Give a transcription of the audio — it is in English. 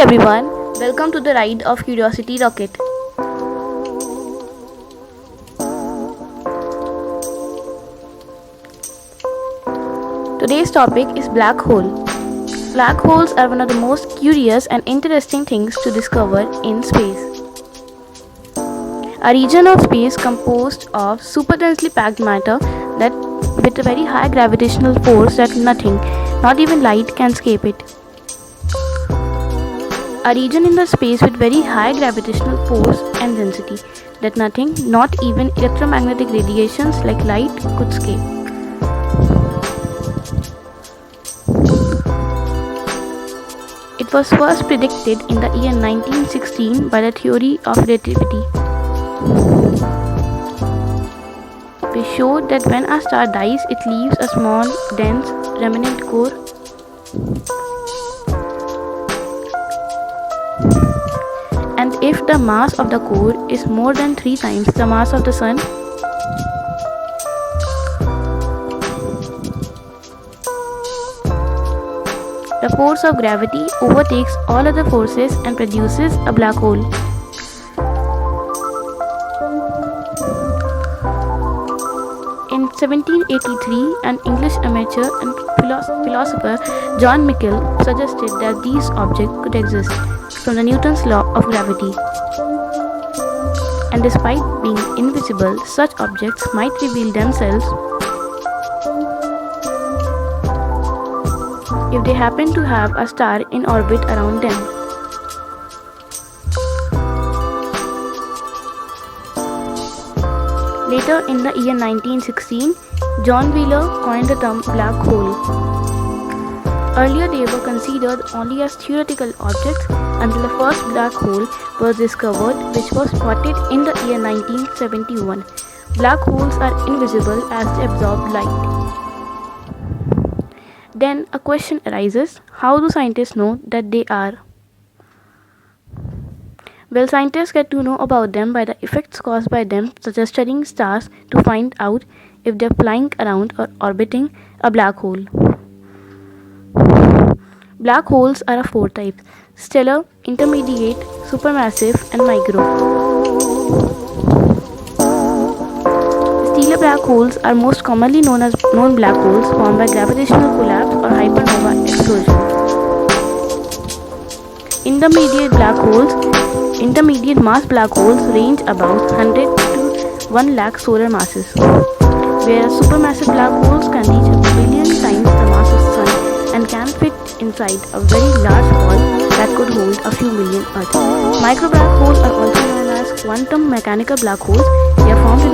everyone, welcome to the ride of Curiosity Rocket. Today's topic is black hole. Black holes are one of the most curious and interesting things to discover in space. A region of space composed of super densely packed matter that with a very high gravitational force that nothing, not even light, can escape it. A region in the space with very high gravitational force and density that nothing, not even electromagnetic radiations like light, could escape. It was first predicted in the year 1916 by the theory of relativity. We showed that when a star dies, it leaves a small, dense, remnant core. And if the mass of the core is more than 3 times the mass of the Sun, the force of gravity overtakes all other forces and produces a black hole. In 1783, an English amateur and philosopher John Mickle suggested that these objects could exist from the Newton's law of gravity. And despite being invisible, such objects might reveal themselves if they happen to have a star in orbit around them. Later in the year 1916, John Wheeler coined the term black hole. Earlier they were considered only as theoretical objects until the first black hole was discovered, which was spotted in the year 1971. Black holes are invisible as they absorb light. Then a question arises, how do scientists know that they are? Well, scientists get to know about them by the effects caused by them, such as studying stars to find out if they are flying around or orbiting a black hole. Black holes are of 4 types: stellar, intermediate, supermassive, and micro. Stellar black holes are most commonly known as known black holes formed by gravitational collapse or hypernova explosion. Intermediate mass black holes range about 100 to 1 lakh solar masses, whereas supermassive black holes can reach a billion times the mass of the Sun and can fit inside a very large ball that could hold a few million Earths. Micro black holes are also known as quantum mechanical black holes. They are formed in